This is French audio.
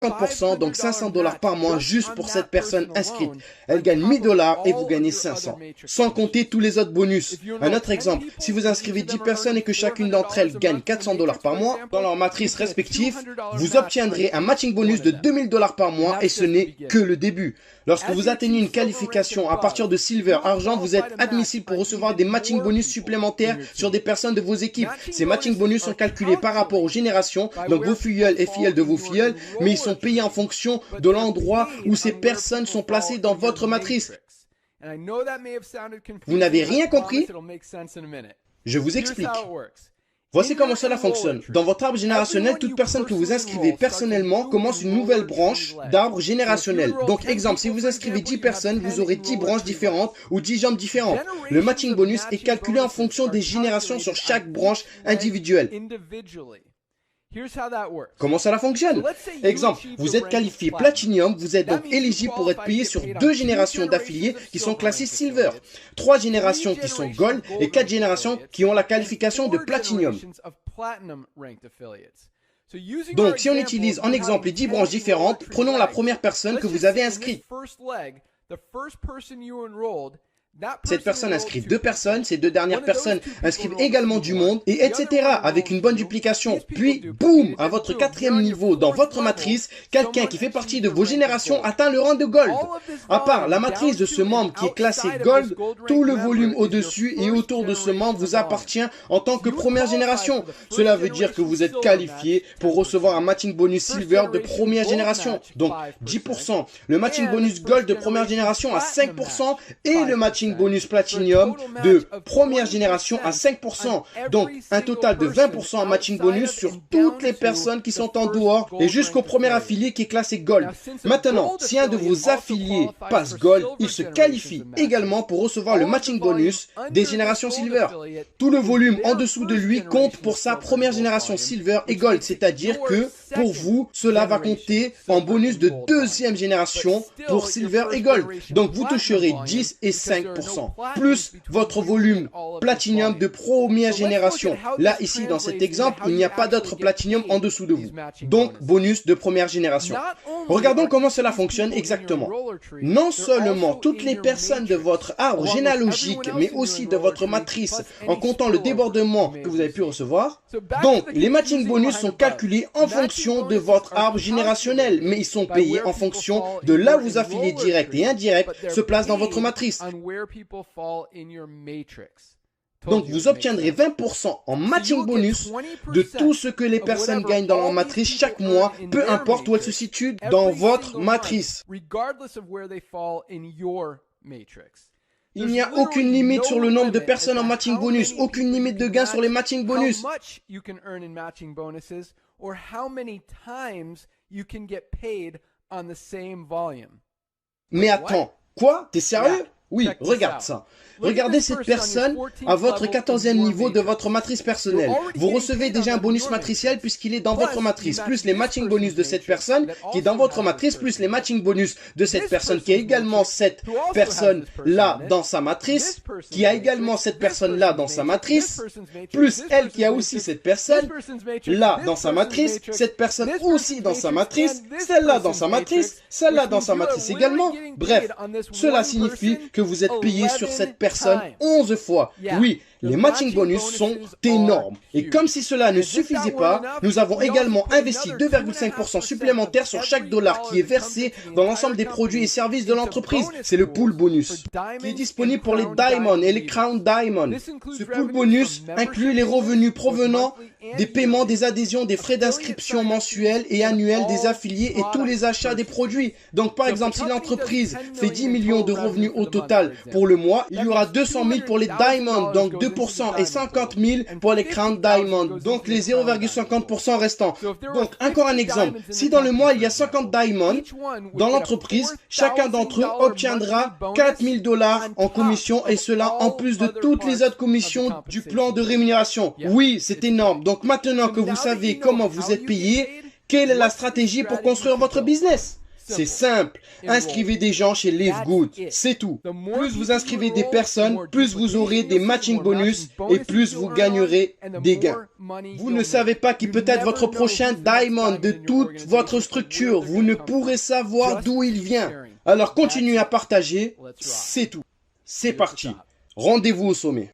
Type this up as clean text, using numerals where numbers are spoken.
50%, donc $500 par mois juste pour cette personne inscrite. Elle gagne $1000 et vous gagnez 500. Sans compter tous les autres bonus. Un autre exemple, si vous inscrivez 10 personnes et que chacune d'entre elles gagne $400 par mois, dans leur matrice respective, vous obtiendrez un matching bonus de $2000 par mois et ce n'est que le début. Lorsque vous atteignez une qualification à partir de Silver, Argent, vous êtes admissible pour recevoir des matching bonus supplémentaires sur des personnes de vos équipes. Ces matching bonus sont calculés par rapport aux générations, donc vos filleuls et filleuls de vos filleuls, mais ils sont payés en fonction de l'endroit où ces personnes sont placées dans votre matrice. Vous n'avez rien compris? Je vous explique. Voici comment cela fonctionne. Dans votre arbre générationnel, toute personne que vous inscrivez personnellement commence une nouvelle branche d'arbre générationnel. Donc, exemple, si vous inscrivez 10 personnes, vous aurez 10 branches différentes ou 10 jambes différentes. Le matching bonus est calculé en fonction des générations sur chaque branche individuelle. Comment cela fonctionne? Exemple, vous êtes qualifié Platinum, vous êtes donc éligible pour être payé sur 2 générations d'affiliés qui sont classées Silver, 3 générations qui sont Gold et 4 générations qui ont la qualification de Platinum. Donc, si on utilise en exemple les 10 branches différentes, prenons la première personne que vous avez inscrite. Cette personne inscrit 2 personnes, ces 2 dernières personnes inscrivent également du monde, et etc. avec une bonne duplication. Puis, boum, à votre 4e niveau dans votre matrice, quelqu'un qui fait partie de vos générations atteint le rang de Gold. À part la matrice de ce membre qui est classé Gold, tout le volume au-dessus et autour de ce membre vous appartient en tant que première génération. Cela veut dire que vous êtes qualifié pour recevoir un matching bonus Silver de première génération. Donc, 10%. Le matching bonus Gold de première génération à 5% et le matching bonus Platinum de première génération à 5%. Donc, un total de 20% en matching bonus sur toutes les personnes qui sont en dehors et jusqu'au premier affilié qui est classé Gold. Maintenant, si un de vos affiliés passe Gold, il se qualifie également pour recevoir le matching bonus des générations Silver. Tout le volume en dessous de lui compte pour sa première génération Silver et Gold, c'est-à-dire que pour vous, cela va compter en bonus de 2e génération pour Silver et Gold. Donc, vous toucherez 10 et 5%, plus votre volume Platinum de première génération. Là, ici, dans cet exemple, il n'y a pas d'autre Platinum en dessous de vous. Donc, bonus de première génération. Regardons comment cela fonctionne exactement. Non seulement toutes les personnes de votre arbre généalogique, mais aussi de votre matrice, en comptant le débordement que vous avez pu recevoir. Donc, les matching bonus sont calculés en fonction de votre arbre générationnel, mais ils sont payés en fonction de là où vos affiliés directs et indirects se placent dans votre matrice. Donc, vous obtiendrez 20% en matching bonus de tout ce que les personnes gagnent dans leur matrice chaque mois, peu importe où elles se situent dans votre matrice. Il n'y a aucune limite sur le nombre de personnes en matching bonus, aucune limite de gain sur les matching bonus. Mais attends, quoi? T'es sérieux? Oui, regarde ça. Regardez cette personne à votre 14e niveau de votre matrice personnelle. Vous recevez déjà un bonus matriciel puisqu'il est dans votre matrice, plus les matching bonus de cette personne qui est dans votre matrice, plus les matching bonus de cette personne qui a également cette personne-là dans sa matrice, qui a également cette personne-là dans sa matrice, plus elle qui a aussi cette personne-là dans sa matrice, cette personne aussi dans sa matrice, celle-là dans sa matrice, celle-là dans sa matrice également. Bref, cela signifie que vous êtes payé sur cette personne 11 fois. Oui, les matching bonus sont énormes. Et comme si cela ne suffisait pas, nous avons également investi 2,5% supplémentaires sur chaque dollar qui est versé dans l'ensemble des produits et services de l'entreprise. C'est le pool bonus qui est disponible pour les Diamond et les Crown Diamond. Ce pool bonus inclut les revenus provenant des paiements, des adhésions, des frais d'inscription mensuels et annuels des affiliés et tous les achats des produits. Donc par exemple, si l'entreprise fait 10 millions de revenus au total pour le mois, il y aura 200 000 pour les Diamond, donc 2% et 50 000 pour les Crown Diamond, donc les 0,50% restants. Donc encore un exemple, si dans le mois il y a 50 Diamond dans l'entreprise, chacun d'entre eux obtiendra 4 000 $ en commission et cela en plus de toutes les autres commissions du plan de rémunération. Oui, c'est énorme. Donc maintenant que vous savez comment vous êtes payé, quelle est la stratégie pour construire votre business? C'est simple. Inscrivez des gens chez Live Good. C'est tout. Plus vous inscrivez des personnes, plus vous aurez des matching bonus et plus vous gagnerez des gains. Vous ne savez pas qui peut être votre prochain diamond de toute votre structure. Vous ne pourrez savoir d'où il vient. Alors continuez à partager. C'est tout. C'est parti. Rendez-vous au sommet.